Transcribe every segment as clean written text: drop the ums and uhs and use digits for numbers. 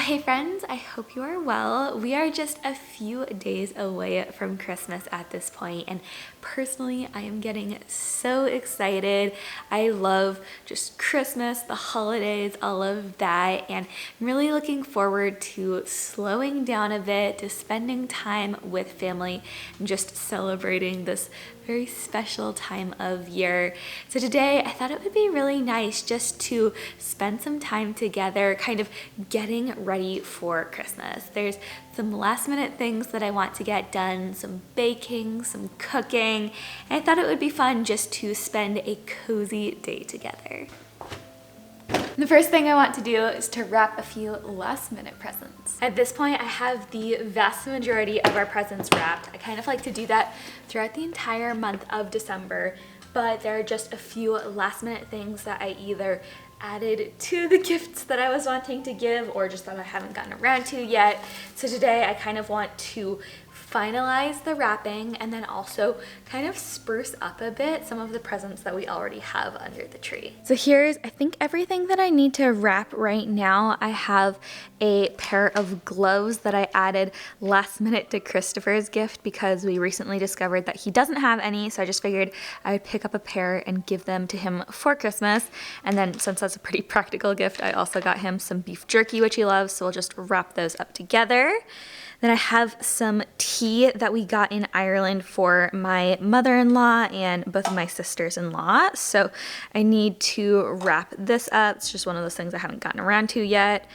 Hey friends, I hope you are well. We are just a few days away from Christmas at this point, and personally I am getting so excited. I love just Christmas, the holidays, all of that, and I'm really looking forward to slowing down a bit, to spending time with family and just celebrating this very special time of year. So today I thought it would be really nice just to spend some time together kind of getting ready for Christmas. There's some last minute things that I want to get done, some baking, some cooking, and I thought it would be fun just to spend a cozy day together. The first thing I want to do is to wrap a few last minute presents. At this point, I have the vast majority of our presents wrapped. I kind of like to do that throughout the entire month of December, but there are just a few last minute things that I either added to the gifts that I was wanting to give or just that I haven't gotten around to yet. So today I kind of want to finalize the wrapping and then also kind of spruce up a bit some of the presents that we already have under the tree. So here's, I think, everything that I need to wrap right now. I have a pair of gloves that I added last minute to Christopher's gift because we recently discovered that he doesn't have any, so I just figured I would pick up a pair and give them to him for Christmas. And then since that's a pretty practical gift, I also got him some beef jerky, which he loves, so we'll just wrap those up together. Then I have some tea that we got in Ireland for my mother-in-law and both of my sisters-in-law. So I need to wrap this up. It's just one of those things I haven't gotten around to yet.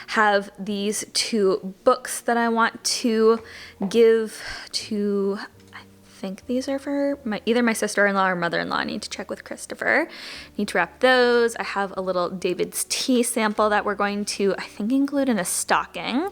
Have these two books that I want to give to, I think these are for either my sister-in-law or mother-in-law. I need to check with Christopher. Need to wrap those. I have a little David's tea sample that we're going to, I think, include in a stocking.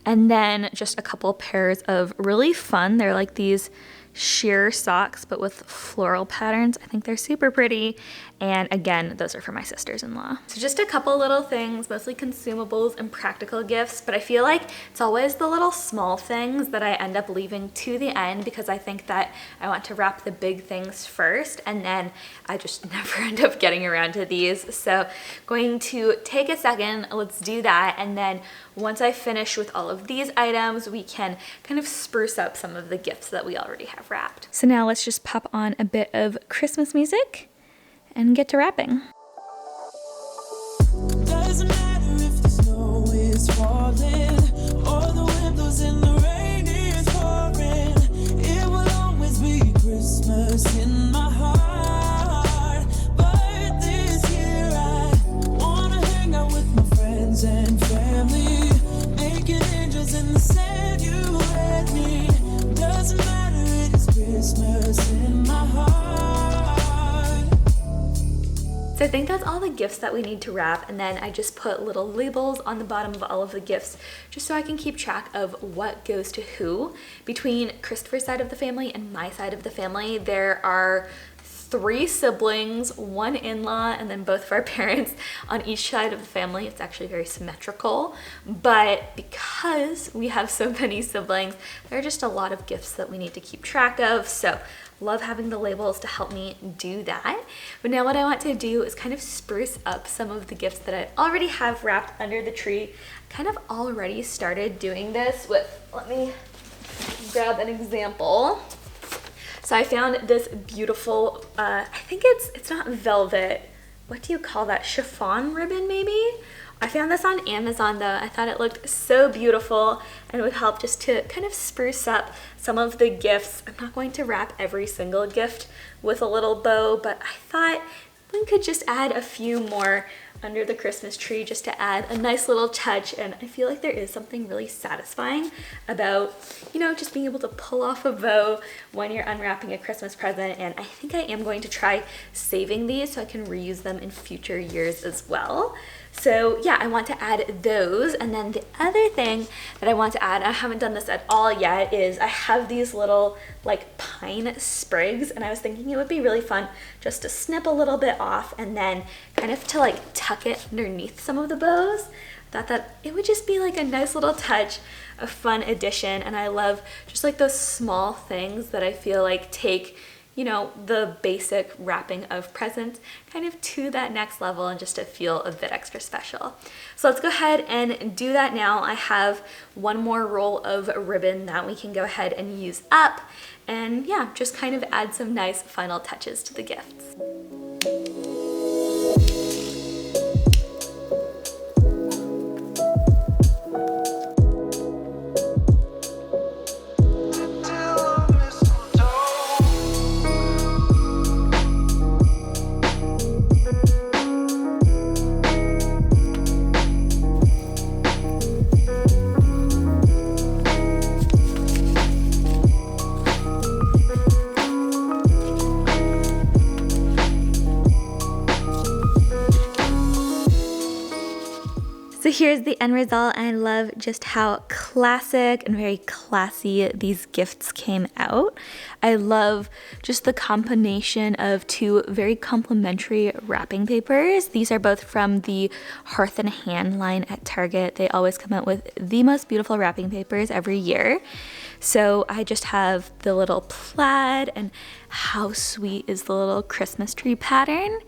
And then just a couple pairs of really fun, they're like these sheer socks but with floral patterns. I think they're super pretty, and again, those are for my sisters-in-law. So just a couple little things, mostly consumables and practical gifts, but I feel like it's always the little small things that I end up leaving to the end because I think that I want to wrap the big things first, and then I just never end up getting around to these. So going to take a second, let's do that, and then once I finish with all of these items, we can kind of spruce up some of the gifts that we already have wrapped. So now let's just pop on a bit of Christmas music and get to wrapping. Doesn't matter if the snow is falling or the windows in the rain is pouring, it will always be Christmas in my heart. But this year I wanna hang out with my friends and family, making angels in the sand, you and me. Doesn't matter, it is Christmas in my heart. So I think that's all the gifts that we need to wrap, and then I just put little labels on the bottom of all of the gifts just so I can keep track of what goes to who. Between Christopher's side of the family and my side of the family, there are 3 siblings, 1 in-law, and then both of our parents on each side of the family. It's actually very symmetrical, but because we have so many siblings, there are just a lot of gifts that we need to keep track of. So love having the labels to help me do that. But now what I want to do is kind of spruce up some of the gifts that I already have wrapped under the tree. I kind of already started doing this with, let me grab an example. So I found this beautiful, I think it's not velvet, what do you call that, chiffon ribbon maybe? I found this on Amazon though. I thought it looked so beautiful and it would help just to kind of spruce up some of the gifts. I'm not going to wrap every single gift with a little bow, but I thought we could just add a few more under the Christmas tree just to add a nice little touch. And I feel like there is something really satisfying about, you know, just being able to pull off a bow when you're unwrapping a Christmas present. And I think I am going to try saving these so I can reuse them in future years as well. So yeah, I want to add those. And then the other thing that I want to add, I haven't done this at all yet, is I have these little like pine sprigs, and I was thinking it would be really fun just to snip a little bit off and then kind of to like tuck it underneath some of the bows. I thought that it would just be like a nice little touch, a fun addition. And I love just like those small things that I feel like take, you know, the basic wrapping of presents kind of to that next level and just to feel a bit extra special. So let's go ahead and do that now. I have one more roll of ribbon that we can go ahead and use up, and yeah, just kind of add some nice final touches to the gifts. So here's the end result. I love just how classic and very classy these gifts came out. I love just the combination of two very complementary wrapping papers. These are both from the Hearth and Hand line at Target. They always come out with the most beautiful wrapping papers every year. So I just have the little plaid, and how sweet is the little Christmas tree pattern.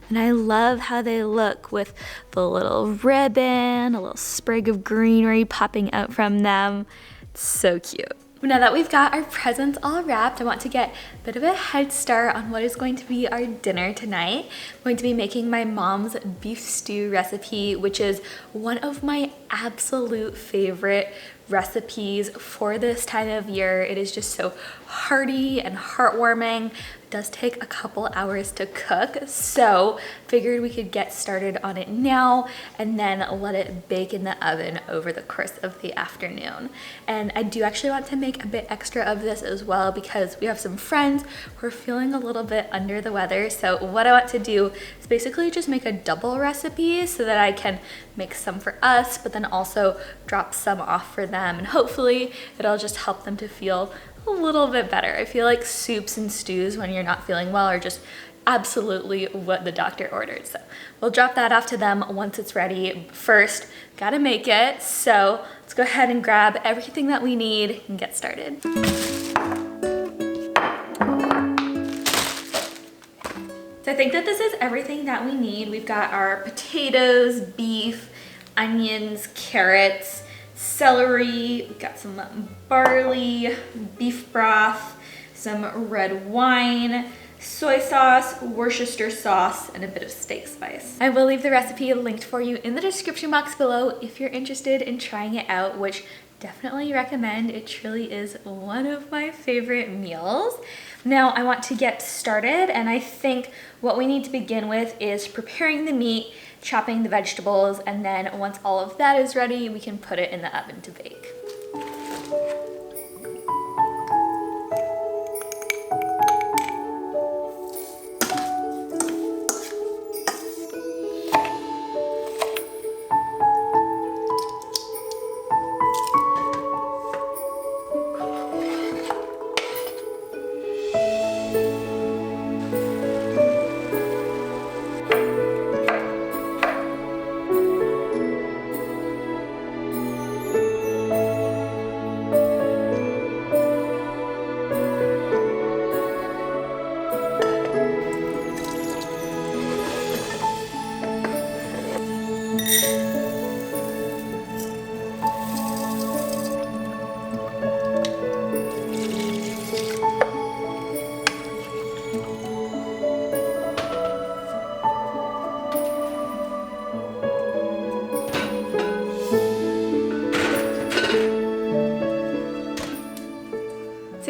And I love how they look with the little ribbon, a little sprig of greenery popping out from them. It's so cute. Now that we've got our presents all wrapped, I want to get a bit of a head start on what is going to be our dinner tonight. I'm going to be making my mom's beef stew recipe, which is one of my absolute favorite recipes for this time of year. It is just so hearty and heartwarming. It does take a couple hours to cook, so figured we could get started on it now and then let it bake in the oven over the course of the afternoon. And I do actually want to make a bit extra of this as well because we have some friends who are feeling a little bit under the weather. So what I want to do is basically just make a double recipe so that I can make some for us, but then also drop some off for them, and hopefully it'll just help them to feel a little bit better. I feel like soups and stews when you're not feeling well are just absolutely what the doctor ordered. So we'll drop that off to them once it's ready. First, gotta make it. So let's go ahead and grab everything that we need and get started. So I think that this is everything that we need. We've got our potatoes, beef, onions, carrots, celery, we've got some barley, beef broth, some red wine, soy sauce, Worcestershire sauce, and a bit of steak spice. I will leave the recipe linked for you in the description box below if you're interested in trying it out, which definitely recommend. It truly is one of my favorite meals. Now I want to get started, and I think what we need to begin with is preparing the meat, chopping the vegetables, and then once all of that is ready, we can put it in the oven to bake.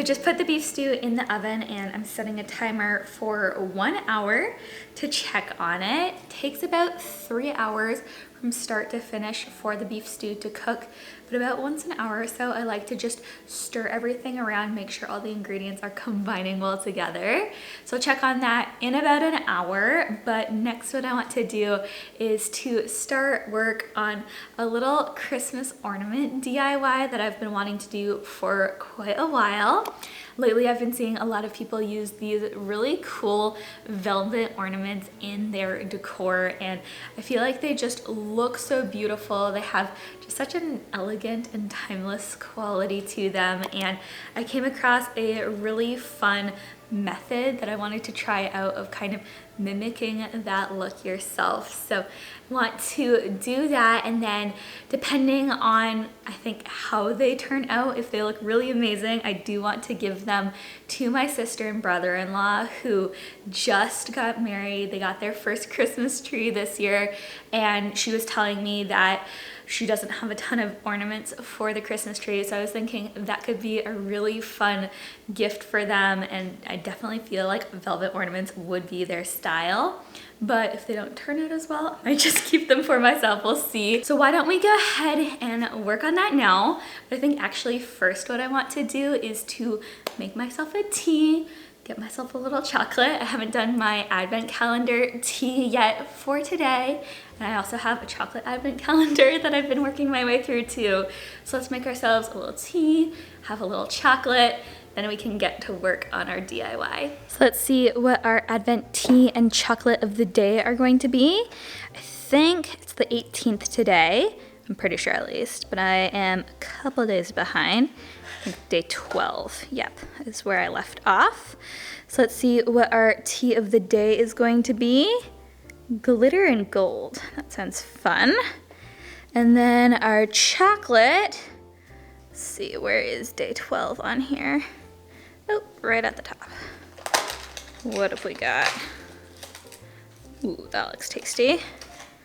just put the beef stew in the oven and I'm setting a timer for 1 hour to check on it. It takes about 3 hours from start to finish for the beef stew to cook, but about once an hour or so, I like to just stir everything around, make sure all the ingredients are combining well together. So check on that in about an hour, but next what I want to do is to start work on a little Christmas ornament DIY that I've been wanting to do for quite a while. Lately, I've been seeing a lot of people use these really cool velvet ornaments in their decor, and I feel like they just look so beautiful. They have just such an elegant and timeless quality to them, and I came across a really fun method that I wanted to try out of kind of mimicking that look yourself. So I want to do that, and then depending on, I think, how they turn out, if they look really amazing, I do want to give them to my sister and brother-in-law who just got married. They got their first Christmas tree this year, and she was telling me that she doesn't have a ton of ornaments for the Christmas tree, so I was thinking that could be a really fun gift for them, and I definitely feel like velvet ornaments would be their style. But if they don't turn out as well, I just keep them for myself. We'll see. So why don't we go ahead and work on that now? But I think actually first what I want to do is to make myself a tea, get myself a little chocolate. I haven't done my advent calendar tea yet for today. And I also have a chocolate advent calendar that I've been working my way through too. So let's make ourselves a little tea, have a little chocolate, then we can get to work on our DIY. So let's see what our advent tea and chocolate of the day are going to be. I think it's the 18th today. I'm pretty sure at least, but I am a couple days behind. I think day 12, yep, is where I left off. So let's see what our tea of the day is going to be. Glitter and gold, that sounds fun. And then our chocolate, let's see, where is day 12 on here? Oh, right at the top. What have we got? Ooh, that looks tasty.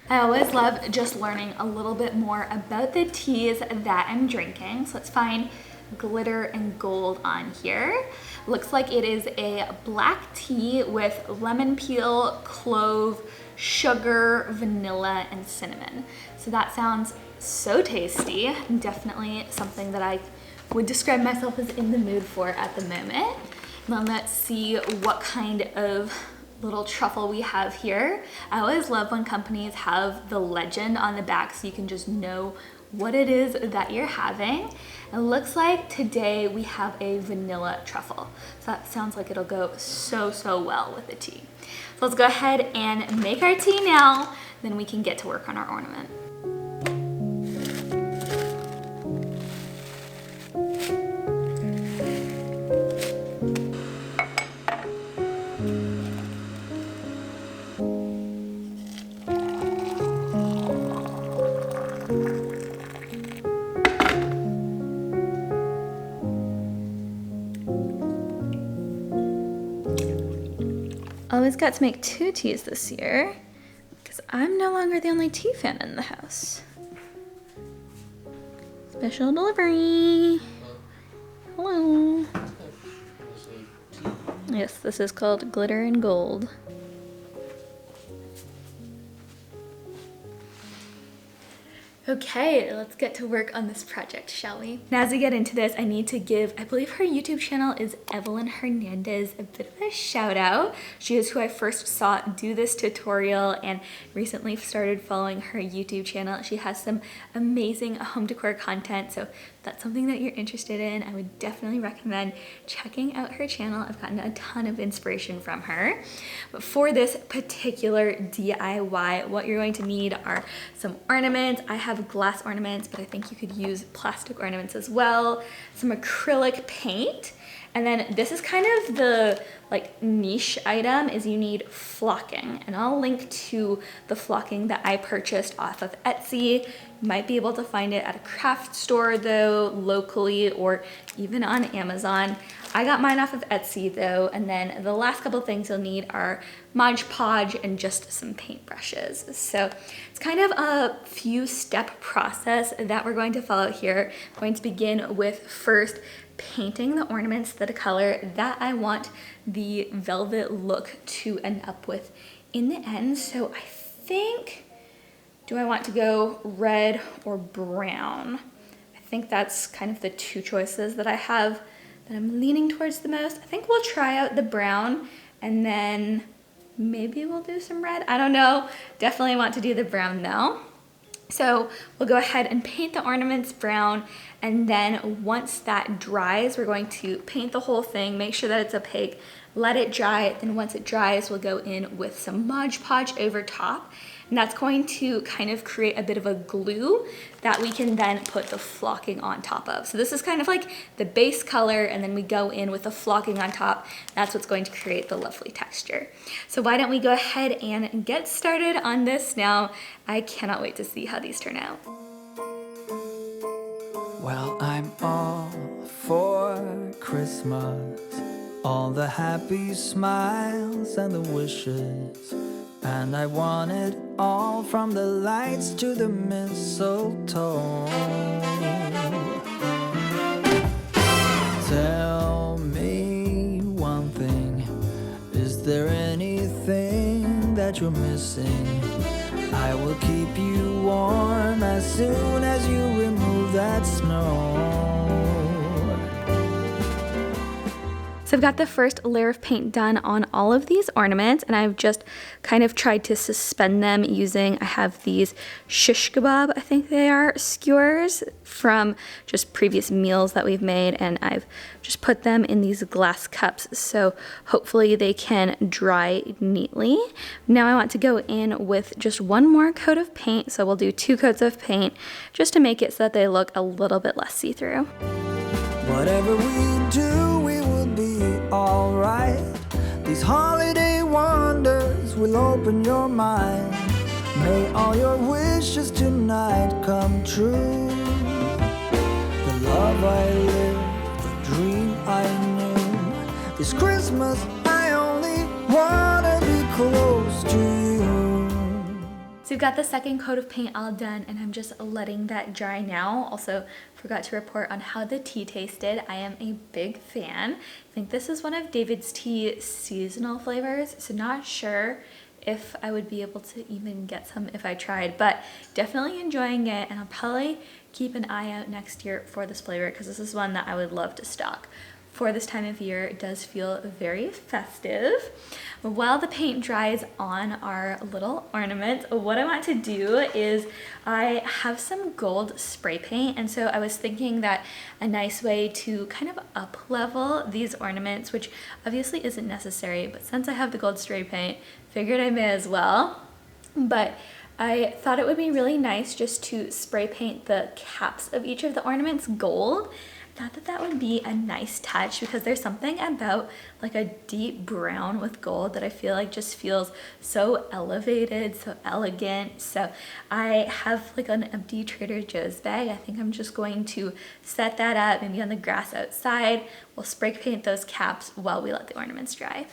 I always love just learning a little bit more about the teas that I'm drinking. So let's find glitter and gold on here. Looks like it is a black tea with lemon peel, clove, sugar, vanilla, and cinnamon. So that sounds so tasty. Definitely something that I would describe myself as in the mood for at the moment. Then let's see what kind of little truffle we have here. I always love when companies have the legend on the back so you can just know what it is that you're having. It looks like today we have a vanilla truffle. So that sounds like it'll go so well with the tea. So let's go ahead and make our tea now, then we can get to work on our ornament. Always got to make 2 teas this year because I'm no longer the only tea fan in the house. Special delivery. Hello. Yes, this is called Glitter and Gold. Okay, let's get to work on this project, shall we? Now, as we get into this, I need to give, I believe her YouTube channel is Evelyn Hernandez, a bit of a shout out. She is who I first saw do this tutorial and recently started following her YouTube channel. She has some amazing home decor content, so if that's something that you're interested in, I would definitely recommend checking out her channel. I've gotten a ton of inspiration from her. But for this particular DIY, what you're going to need are some ornaments. I have glass ornaments, but I think you could use plastic ornaments as well, some acrylic paint, and then this is kind of the like niche item is you need flocking, and I'll link to the flocking that I purchased off of Etsy. You might be able to find it at a craft store though, locally, or even on Amazon. I got mine off of Etsy though, and then the last couple things you'll need are Mod Podge and just some paintbrushes. So it's kind of a few step process that we're going to follow here. I'm going to begin with first painting the ornaments the color that I want the velvet look to end up with in the end. So I think, do I want to go red or brown? I think that's kind of the two choices that I have that I'm leaning towards the most. I think we'll try out the brown and then maybe we'll do some red. I don't know. Definitely want to do the brown though. So we'll go ahead and paint the ornaments brown, and then once that dries, we're going to paint the whole thing, make sure that it's opaque, let it dry. Then once it dries, we'll go in with some Mod Podge over top, and that's going to kind of create a bit of a glue that we can then put the flocking on top of. So this is kind of like the base color, and then we go in with the flocking on top. That's what's going to create the lovely texture. So why don't we go ahead and get started on this now. I cannot wait to see how these turn out. Well, I'm all for Christmas, all the happy smiles and the wishes, and I want it all, from the lights to the mistletoe. Tell me one thing, is there anything that you're missing? I will keep you warm as soon as you remove that snow. So I've got the first layer of paint done on all of these ornaments, and I've just kind of tried to suspend them using, I have these shish kebab, I think they are, skewers from just previous meals that we've made, and I've just put them in these glass cups so hopefully they can dry neatly. Now I want to go in with just one more coat of paint, so we'll do 2 coats of paint just to make it so that they look a little bit less see-through. Whatever we do, we will be alright. These holiday wonders will open your mind. May all your wishes tonight come true. The love I lived, the dream I knew. This Christmas I only wanna be close to you. So we've got the second coat of paint all done, and I'm just letting that dry now. Also forgot to report on how the tea tasted. I am a big fan. I think this is one of David's Tea seasonal flavors, so not sure if I would be able to even get some if I tried, but definitely enjoying it, and I'll probably keep an eye out next year for this flavor because this is one that I would love to stock. For this time of year, it does feel very festive. While the paint dries on our little ornament, what I want to do is I have some gold spray paint, and so I was thinking that a nice way to kind of up level these ornaments, which obviously isn't necessary, but since I have the gold spray paint, figured I may as well. But I thought it would be really nice just to spray paint the caps of each of the ornaments gold. Thought that that would be a nice touch because there's something about like a deep brown with gold that I feel like just feels so elevated, so elegant. So I have like an empty Trader Joe's bag. I think I'm just going to set that up maybe on the grass outside. We'll spray paint those caps while we let the ornaments dry.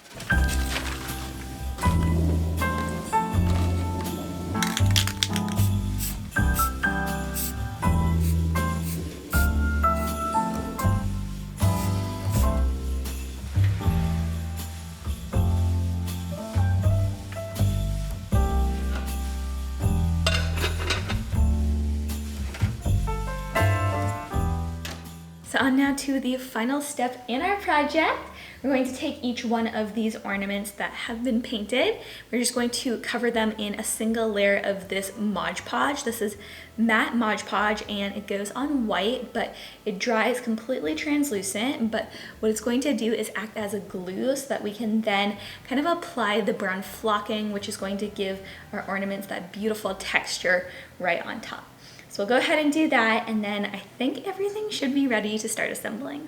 So on now to the final step in our project. We're going to take each one of these ornaments that have been painted. We're just going to cover them in a single layer of this Mod Podge. This is matte Mod Podge, and it goes on white, but it dries completely translucent. But what it's going to do is act as a glue so that we can then kind of apply the brown flocking, which is going to give our ornaments that beautiful texture right on top. So we'll go ahead and do that, and then I think everything should be ready to start assembling.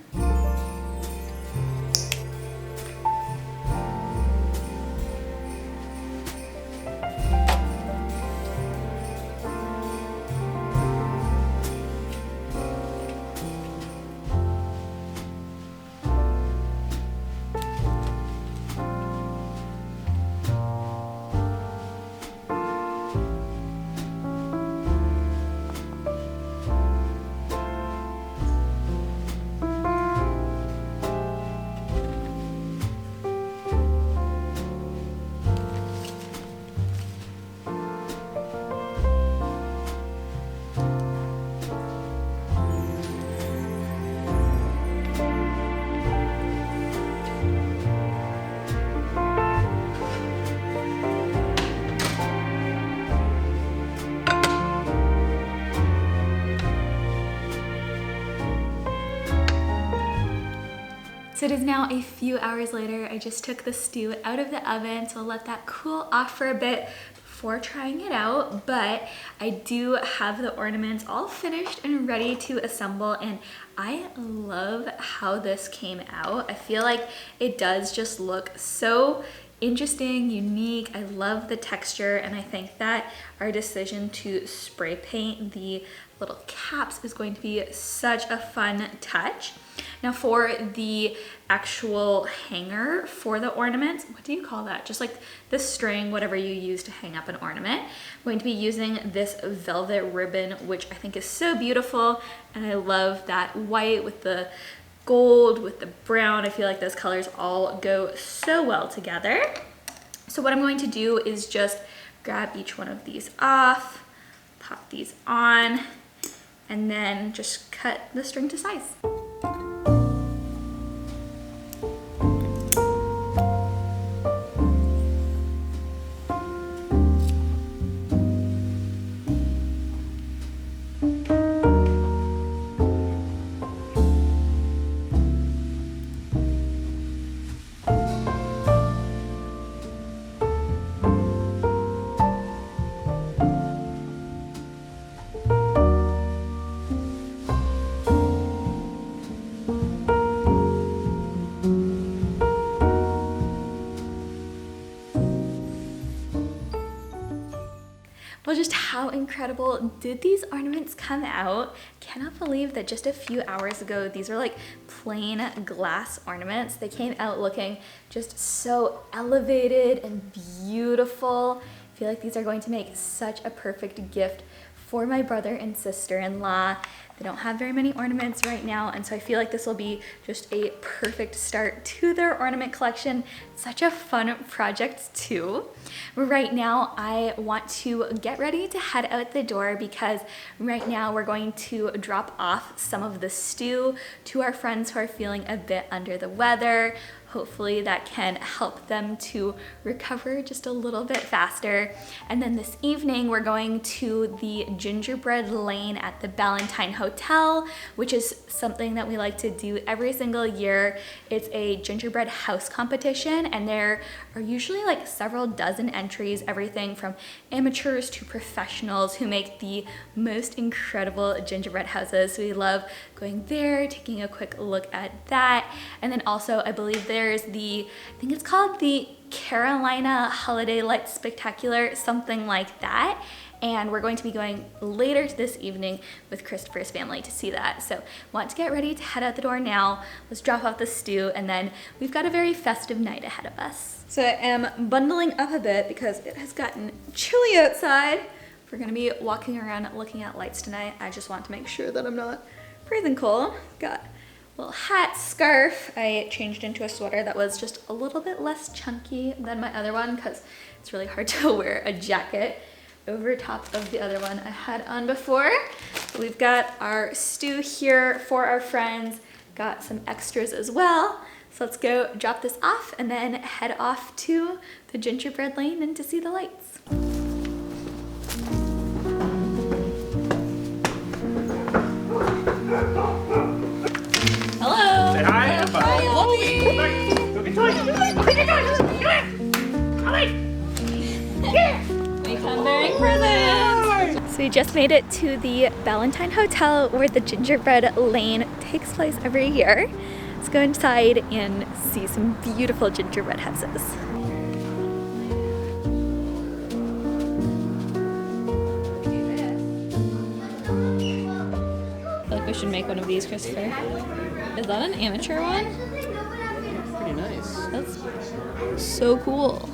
So it is now a few hours later. I just took the stew out of the oven, so I'll let that cool off for a bit before trying it out. But I do have the ornaments all finished and ready to assemble, and I love how this came out. I feel like it does just look so interesting, unique. I love the texture, and I think that our decision to spray paint the little caps is going to be such a fun touch. Now for the actual hanger for the ornaments, what do you call that? Just like the string, whatever you use to hang up an ornament. I'm going to be using this velvet ribbon, which I think is so beautiful, and I love that white with the gold with the brown. I feel like those colors all go so well together. So what I'm going to do is just grab each one of these off, pop these on, and then just cut the string to size. Well, just how incredible did these ornaments come out? Cannot believe that just a few hours ago, these were like plain glass ornaments. They came out looking just so elevated and beautiful. I feel like these are going to make such a perfect gift for my brother and sister-in-law. They don't have very many ornaments right now, and so I feel like this will be just a perfect start to their ornament collection. Such a fun project too. Right now, I want to get ready to head out the door because right now we're going to drop off some of the stew to our friends who are feeling a bit under the weather. Hopefully that can help them to recover just a little bit faster. And then this evening, we're going to the Gingerbread Lane at the Ballantyne Hotel, which is something that we like to do every single year. It's a gingerbread house competition, and there are usually like several dozen entries, everything from amateurs to professionals who make the most incredible gingerbread houses. So we love going there, taking a quick look at that. And then also, I believe there's I think it's called the Carolina Holiday Light Spectacular, something like that. And we're going to be going later this evening with Christopher's family to see that. So want to get ready to head out the door now. Let's drop off the stew, and then we've got a very festive night ahead of us. So I am bundling up a bit because it has gotten chilly outside. If we're gonna be walking around looking at lights tonight, I just want to make sure that I'm not freezing cold. Got a little hat, scarf. I changed into a sweater that was just a little bit less chunky than my other one because it's really hard to wear a jacket over top of the other one I had on before. We've got our stew here for our friends, got some extras as well. So let's go drop this off and then head off to the Gingerbread Lane and to see the lights. Hello! Say hi! Hello. Hi, Ollie. Go get toys! Go get toys! Come here! Ollie! We come bearing presents! So we just made it to the Ballantyne Hotel where the Gingerbread Lane takes place every year. Let's go inside and see some beautiful gingerbread houses. I feel like we should make one of these, Christopher. Is that an amateur one? Pretty nice. That's so cool.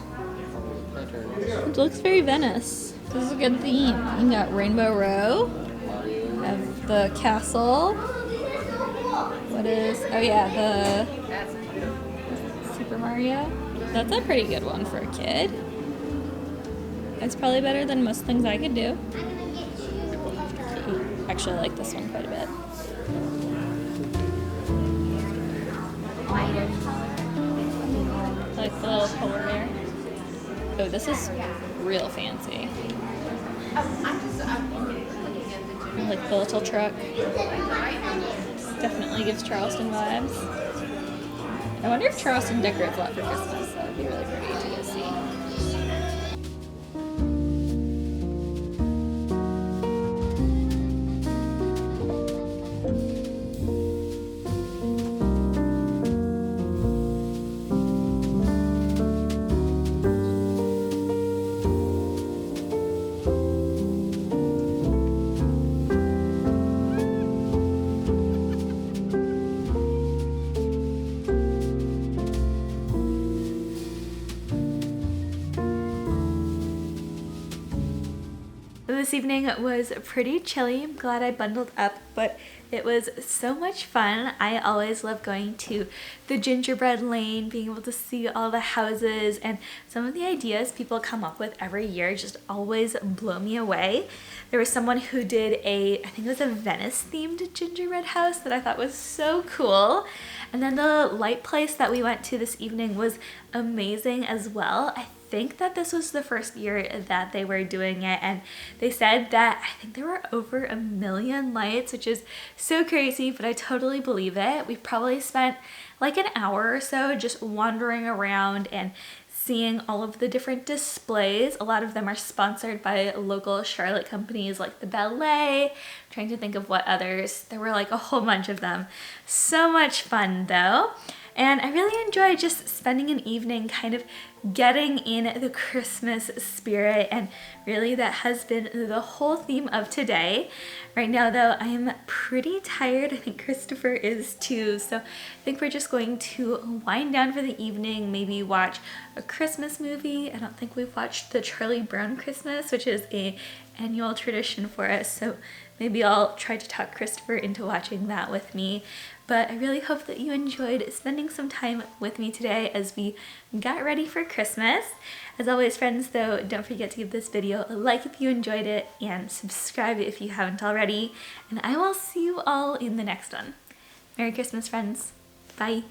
It looks very Venice. This is a good theme. You got Rainbow Row. Have the castle. What is, oh yeah, the Super Mario. That's a pretty good one for a kid. It's probably better than most things I could do. Ooh, actually, I like this one quite a bit. I like the little polar bear. Oh, this is real fancy. I like the little truck. Definitely gives Charleston vibes. I wonder if Charleston decorates a lot for Christmas. That would be really pretty to go see. This evening was pretty chilly. I'm glad I bundled up, but it was so much fun. I always love going to the Gingerbread lane, being able to see all the houses, and some of the ideas people come up with every year just always blow me away. There was someone who did I think it was a Venice themed gingerbread house that I thought was so cool. And then the light place that we went to this evening was amazing as well. I think that this was the first year that they were doing it, and they said that I think there were over 1 million lights, which is so crazy, but I totally believe it. We probably spent like an hour or so just wandering around and seeing all of the different displays. A lot of them are sponsored by local Charlotte companies like the Ballet. I'm trying to think of what others. There were like a whole bunch of them. So much fun though. And I really enjoy just spending an evening kind of getting in the Christmas spirit, and really that has been the whole theme of today. Right now though, I am pretty tired. I think Christopher is too, so I think we're just going to wind down for the evening, maybe watch a Christmas movie. I don't think we've watched the Charlie Brown Christmas, which is an annual tradition for us, so maybe I'll try to talk Christopher into watching that with me. But I really hope that you enjoyed spending some time with me today as we got ready for Christmas. As always, friends, though, don't forget to give this video a like if you enjoyed it and subscribe if you haven't already. And I will see you all in the next one. Merry Christmas, friends. Bye.